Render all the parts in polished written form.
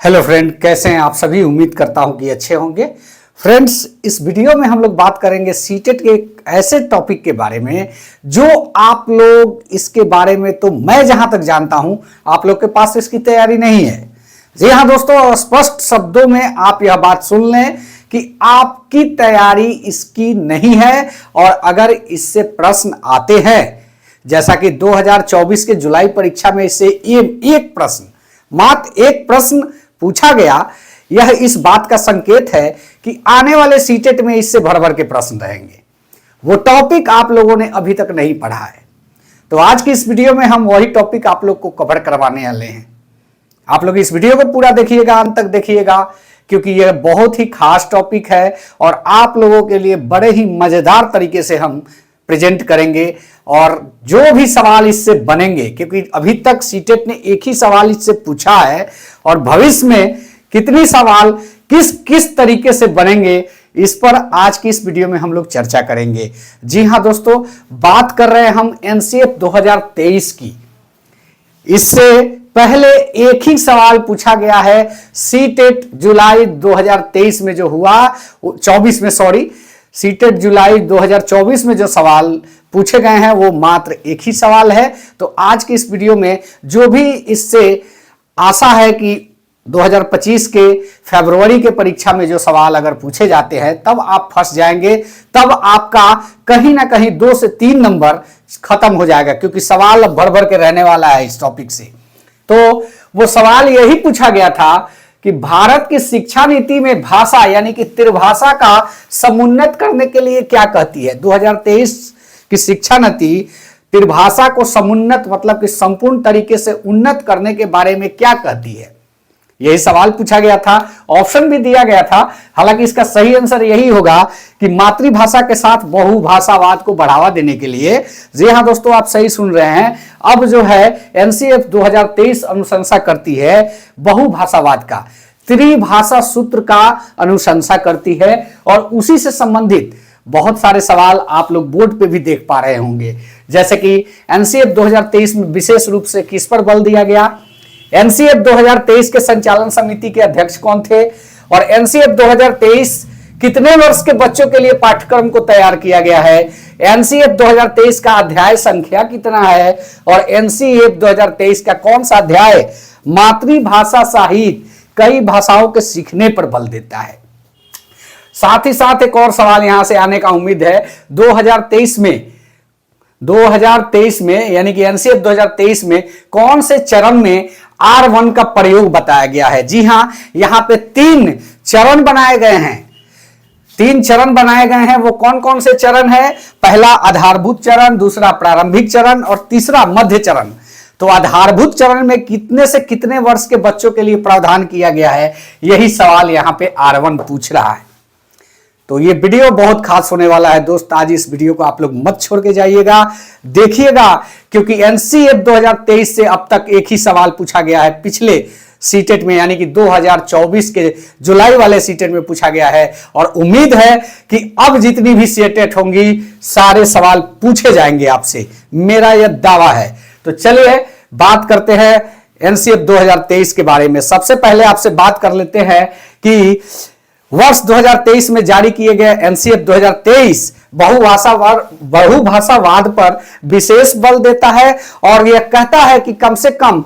Hello friend, कैसे हैं आप सभी। उम्मीद करता हूं कि अच्छे होंगे। फ्रेंड्स, इस वीडियो में हम लोग बात करेंगे सीटेट के एक ऐसे टॉपिक के बारे में जो आप लोग इसके बारे में, तो मैं जहां तक जानता हूं आप लोग के पास इसकी तैयारी नहीं है। जी हाँ दोस्तों, स्पष्ट शब्दों में आप यह बात सुन लें कि आपकी तैयारी इसकी नहीं है। और अगर इससे प्रश्न आते हैं, जैसा कि 2024 के जुलाई परीक्षा में इससे एक प्रश्न, मात्र एक प्रश्न पूछा गया, यह इस बात का संकेत है कि आने वाले सीटेट में इससे भर भर के प्रश्न रहेंगे। वो टॉपिक आप लोगों ने अभी तक नहीं पढ़ा है, तो आज की इस वीडियो में हम वही टॉपिक आप लोग को कवर करवाने वाले हैं। आप लोग इस वीडियो को पूरा देखिएगा, अंत तक देखिएगा, क्योंकि यह बहुत ही खास टॉपिक है और आप लोगों के लिए बड़े ही मजेदार तरीके से हम प्रेजेंट करेंगे। और जो भी सवाल इससे बनेंगे, क्योंकि अभी तक सीटेट ने एक ही सवाल इससे पूछा है, और भविष्य में कितनी सवाल किस किस तरीके से बनेंगे, इस पर आज की इस वीडियो में हम लोग चर्चा करेंगे। जी हां दोस्तों, बात कर रहे हैं हम एनसीएफ 2023 की। इससे पहले एक ही सवाल पूछा गया है सीटेट जुलाई 2023 में जो हुआ, 24 में, सॉरी, सीटेट जुलाई 2024 में जो सवाल पूछे गए हैं वो मात्र एक ही सवाल है। तो आज की इस वीडियो में जो भी इससे आशा है कि 2025 के फरवरी के परीक्षा में जो सवाल अगर पूछे जाते हैं तब आप फंस जाएंगे, तब आपका कहीं ना कहीं 2 से 3 नंबर खत्म हो जाएगा, क्योंकि सवाल अब भर भर के रहने वाला है इस टॉपिक से। तो वो सवाल यही पूछा गया था कि भारत की शिक्षा नीति में भाषा यानी कि त्रिभाषा का समुन्नत करने के लिए क्या कहती है। 2023 की शिक्षा नीति त्रिभाषा को समुन्नत मतलब कि संपूर्ण तरीके से उन्नत करने के बारे में क्या कहती है, यही सवाल पूछा गया था। ऑप्शन भी दिया गया था, हालांकि इसका सही आंसर यही होगा कि मातृभाषा के साथ बहुभाषावाद को बढ़ावा देने के लिए। जी हाँ दोस्तों, आप सही सुन रहे हैं। अब जो है एनसीएफ 2023 अनुशंसा करती है बहुभाषावाद का, त्रिभाषा सूत्र का अनुशंसा करती है, और उसी से संबंधित बहुत सारे सवाल आप लोग बोर्ड पे भी देख पा रहे होंगे। जैसे कि एनसीएफ 2023 में विशेष रूप से किस पर बल दिया गया, एनसीएफ 2023 के संचालन समिति के अध्यक्ष कौन थे, और एनसीएफ 2023 कितने वर्ष के बच्चों के लिए पाठ्यक्रम को तैयार किया गया है, एनसीएफ 2023 का अध्याय संख्या कितना है, और एनसीएफ 2023 का कौन सा अध्याय मातृभाषा साहित्य कई भाषाओं के सीखने पर बल देता है। साथ ही साथ एक और सवाल यहां से आने का उम्मीद है 2023 में यानी कि एनसीएफ 2023 में कौन से चरण में R1 का प्रयोग बताया गया है। जी हां, यहां पे 3 चरण बनाए गए हैं। 3 चरण बनाए गए हैं। वो कौन कौन से चरण है? पहला आधारभूत चरण, दूसरा प्रारंभिक चरण और तीसरा मध्य चरण। तो आधारभूत चरण में कितने से कितने वर्ष के बच्चों के लिए प्रावधान किया गया है, यही सवाल यहां पे R1 पूछ रहा है। तो ये वीडियो बहुत खास होने वाला है दोस्त। आज इस वीडियो को आप लोग मत छोड़ के जाइएगा, देखिएगा, क्योंकि एनसीएफ 2023 से अब तक एक ही सवाल पूछा गया है पिछले सीटेट में, यानी कि 2024 के जुलाई वाले सीटेट में पूछा गया है। और उम्मीद है कि अब जितनी भी सीटेट होंगी सारे सवाल पूछे जाएंगे आपसे, मेरा यह दावा है। तो चलिए बात करते हैं एनसीएफ 2023 के बारे में। सबसे पहले आपसे बात कर लेते हैं कि वर्ष 2023 में जारी किए गए एनसीएफ 2023 बहुभाषावाद पर विशेष बल देता है, और यह कहता है कि कम से कम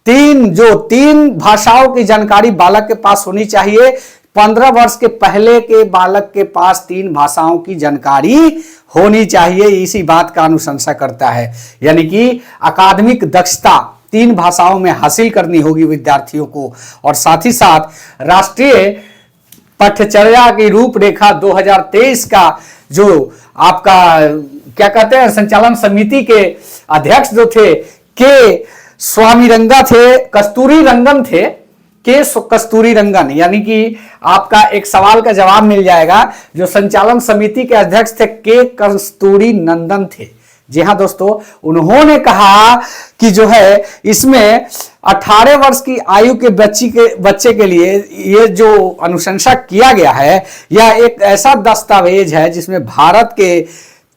तीन भाषाओं की जानकारी बालक के पास होनी चाहिए। 15 वर्ष के पहले के बालक के पास 3 भाषाओं की जानकारी होनी चाहिए, इसी बात का अनुशंसा करता है। यानी कि अकादमिक दक्षता 3 भाषाओं में हासिल करनी होगी विद्यार्थियों को। और साथ ही साथ राष्ट्रीय पाठ्यचर्या की रूपरेखा 2023 का जो आपका क्या कहते हैं, संचालन समिति के अध्यक्ष जो थे कस्तूरी रंगन, यानी कि आपका एक सवाल का जवाब मिल जाएगा। जो संचालन समिति के अध्यक्ष थे कस्तूरी नंदन थे। जी हाँ दोस्तों, उन्होंने कहा कि जो है इसमें 18 वर्ष की आयु के बच्चे के लिए ये जो अनुशंसा किया गया है, यह एक ऐसा दस्तावेज है जिसमें भारत के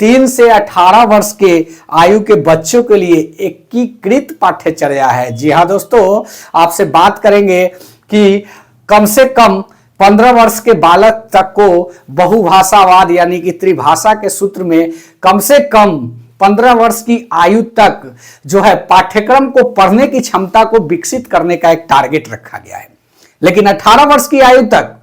3 से 18 वर्ष के आयु के बच्चों के लिए एकीकृत पाठ्यचर्या है। जी हाँ दोस्तों, आपसे बात करेंगे कि कम से कम 15 वर्ष के बालक तक को बहुभाषावाद यानी कि त्रिभाषा के सूत्र में कम से कम 15 वर्ष की आयु तक जो है पाठ्यक्रम को पढ़ने की क्षमता को विकसित करने का एक टारगेट रखा गया है। लेकिन 18 वर्ष की आयु तक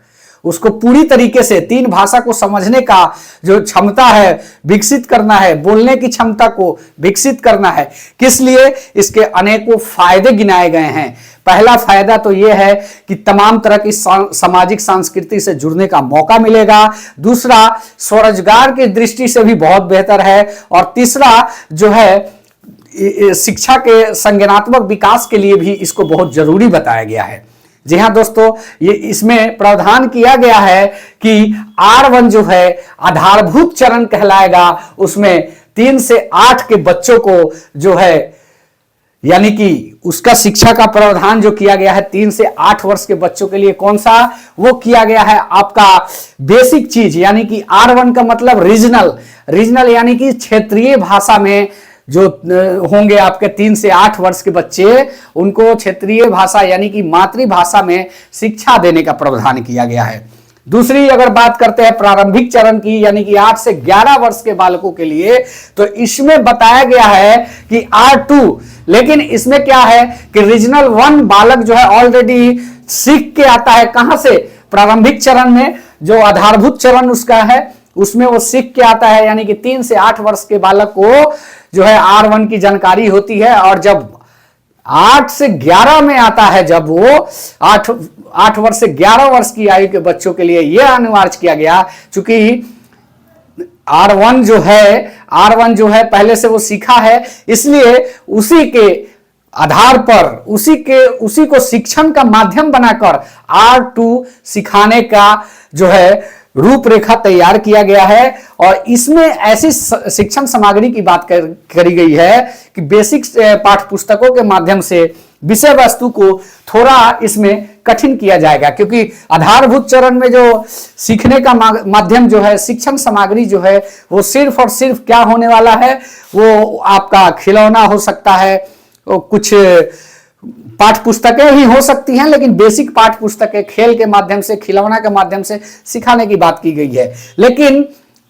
उसको पूरी तरीके से 3 भाषा को समझने का जो क्षमता है विकसित करना है, बोलने की क्षमता को विकसित करना है। किस लिए? इसके अनेकों फायदे गिनाए गए हैं। पहला फायदा तो यह है कि तमाम तरह की सामाजिक संस्कृति से जुड़ने का मौका मिलेगा। दूसरा, स्वरोजगार की दृष्टि से भी बहुत बेहतर है। और तीसरा जो है शिक्षा के संज्ञानात्मक विकास के लिए भी इसको बहुत जरूरी बताया गया है। जी हाँ दोस्तों, ये इसमें प्रावधान किया गया है कि R1 जो है आधारभूत चरण कहलाएगा। उसमें 3 से 8 के बच्चों को जो है यानी कि उसका शिक्षा का प्रावधान जो किया गया है 3 से 8 वर्ष के बच्चों के लिए कौन सा, वो किया गया है आपका बेसिक चीज यानी कि R1 का मतलब रीजनल यानी कि क्षेत्रीय भाषा में जो होंगे आपके 3 से 8 वर्ष के बच्चे, उनको क्षेत्रीय भाषा यानी कि मातृभाषा में शिक्षा देने का प्रावधान किया गया है। दूसरी अगर बात करते हैं प्रारंभिक चरण की यानी कि 8 से 11 वर्ष के बालकों के लिए, तो इसमें बताया गया है कि R2, लेकिन इसमें क्या है कि रीजनल 1 बालक जो है ऑलरेडी सीख के आता है। कहां से? प्रारंभिक चरण में जो आधारभूत चरण उसका है उसमें वो सीख के आता है, यानी कि 3 से 8 वर्ष के बालक को जो है R1 की जानकारी होती है। और जब 8 से 11 में आता है, जब वो 8 वर्ष से 11 वर्ष की आयु के बच्चों के लिए यह अनिवार्य किया गया, चूंकि R1 जो है पहले से वो सीखा है, इसलिए उसी के आधार पर उसी को शिक्षण का माध्यम बनाकर R2 सिखाने का जो है रूपरेखा तैयार किया गया है। और इसमें ऐसी शिक्षण सामग्री की बात करी गई है कि बेसिक पाठ्य पुस्तकों के माध्यम से विषय वस्तु को थोड़ा इसमें कठिन किया जाएगा, क्योंकि आधारभूत चरण में जो सीखने का माध्यम जो है शिक्षण सामग्री जो है वो सिर्फ और सिर्फ क्या होने वाला है, वो आपका खिलौना हो सकता है, कुछ पाठ्य पुस्तकें ही हो सकती हैं, लेकिन बेसिक पाठ्य पुस्तकें खेल के माध्यम से, खिलौना के माध्यम से सिखाने की बात की गई है। लेकिन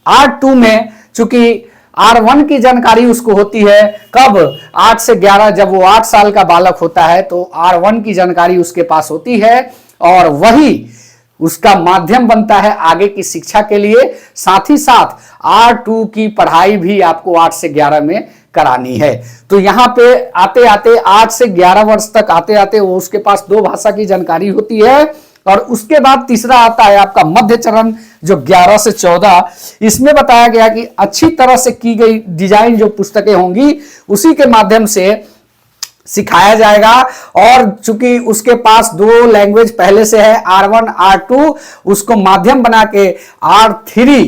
R2 में चूंकि R1 की जानकारी उसको होती है कब? 8 से 11, जब वो 8 साल का बालक होता है तो R1 की जानकारी उसके पास होती है और वही उसका माध्यम बनता है आगे की शिक्षा के लिए। साथ ही साथ R2 की पढ़ाई भी आपको 8 से 11 में करानी है। तो यहाँ पे आते आते 8 से 11 वर्ष तक आते आते वो उसके पास 2 भाषा की जानकारी होती है। और उसके बाद तीसरा आता है आपका मध्य चरण जो 11 से 14। इसमें बताया गया कि अच्छी तरह से की गई डिजाइन जो पुस्तकें होंगी उसी के माध्यम से सिखाया जाएगा। और चूंकि उसके पास 2 लैंग्वेज पहले से है, R1 R2, उसको माध्यम बना के R3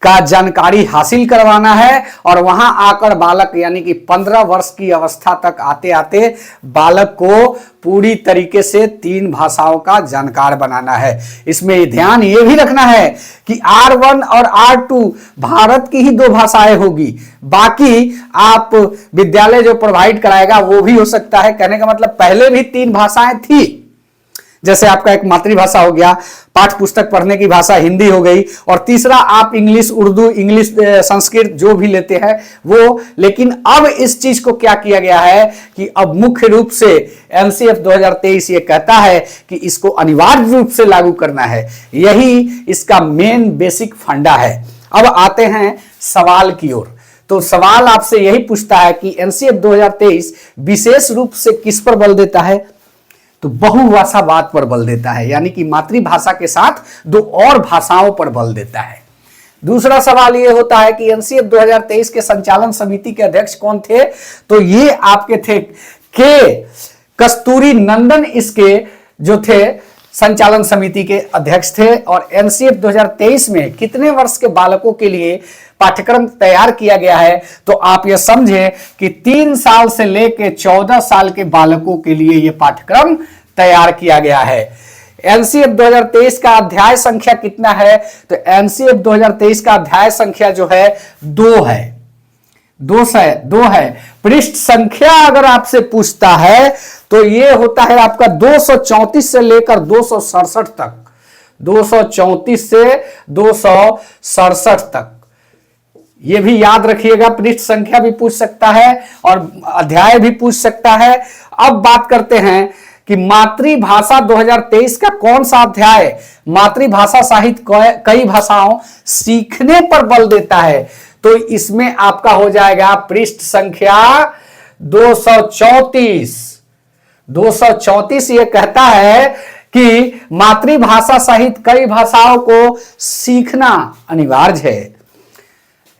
का जानकारी हासिल करवाना है। और वहां आकर बालक यानी कि 15 वर्ष की अवस्था तक आते आते बालक को पूरी तरीके से 3 भाषाओं का जानकार बनाना है। इसमें ध्यान ये भी रखना है कि R1 और R2 भारत की ही 2 भाषाएं होगी, बाकी आप विद्यालय जो प्रोवाइड कराएगा वो भी हो सकता है। कहने का मतलब पहले भी 3 भाषाएं थी, जैसे आपका एक मातृभाषा हो गया, पाठ्य पुस्तक पढ़ने की भाषा हिंदी हो गई, और तीसरा आप इंग्लिश, उर्दू, इंग्लिश, संस्कृत जो भी लेते हैं वो। लेकिन अब इस चीज को क्या किया गया है कि अब मुख्य रूप से एनसीएफ 2023 ये कहता है कि इसको अनिवार्य रूप से लागू करना है। यही इसका मेन बेसिक फंडा है। अब आते हैं सवाल की ओर। तो सवाल आपसे यही पूछता है कि एनसीएफ 2023 विशेष रूप से किस पर बल देता है? तो बहुभाषावाद पर बल देता है, यानी कि मातृभाषा के साथ 2 और भाषाओं पर बल देता है। दूसरा सवाल यह होता है कि एनसीएफ 2023 के संचालन समिति के अध्यक्ष कौन थे? तो ये आपके थे के कस्तूरी नंदन, इसके जो थे संचालन समिति के अध्यक्ष थे। और एनसीएफ 2023 में कितने वर्ष के बालकों के लिए पाठ्यक्रम तैयार किया गया है? तो आप यह समझें कि 3 साल से लेकर 14 साल के बालकों के लिए यह पाठ्यक्रम तैयार किया गया है। एनसीएफ 2023 का अध्याय संख्या कितना है? तो एनसीएफ 2023 का अध्याय संख्या जो है 2 है। 2 है। पृष्ठ संख्या अगर आपसे पूछता है तो ये होता है आपका 234 से लेकर 267 तक। 234 से 267 तक, ये भी याद रखिएगा। पृष्ठ संख्या भी पूछ सकता है और अध्याय भी पूछ सकता है। अब बात करते हैं कि मातृभाषा 2023 का कौन सा अध्याय मातृभाषा साहित्य कई भाषाओं सीखने पर बल देता है? तो इसमें आपका हो जाएगा पृष्ठ संख्या 234। 234 ये कहता है कि मातृभाषा सहित कई भाषाओं को सीखना अनिवार्य है।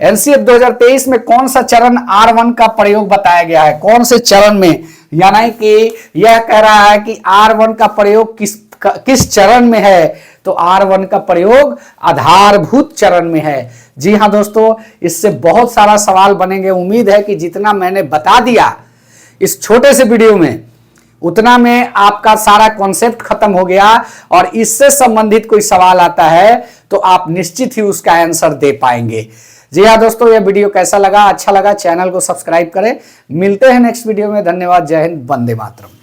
एनसीएफ 2023 में कौन सा चरण R1 का प्रयोग बताया गया है? कौन से चरण में? यानी कि यह कह रहा है कि R1 का प्रयोग किस चरण में है? तो R1 का प्रयोग आधारभूत चरण में है। जी हां दोस्तों, इससे बहुत सारा सवाल बनेंगे। उम्मीद है कि जितना मैंने बता दिया इस छोटे से वीडियो में, उतना में आपका सारा कॉन्सेप्ट खत्म हो गया और इससे संबंधित कोई सवाल आता है तो आप निश्चित ही उसका आंसर दे पाएंगे। जी हाँ दोस्तों, यह वीडियो कैसा लगा? अच्छा लगा चैनल को सब्सक्राइब करें। मिलते हैं नेक्स्ट वीडियो में। धन्यवाद। जय हिंद। वंदे मातरम।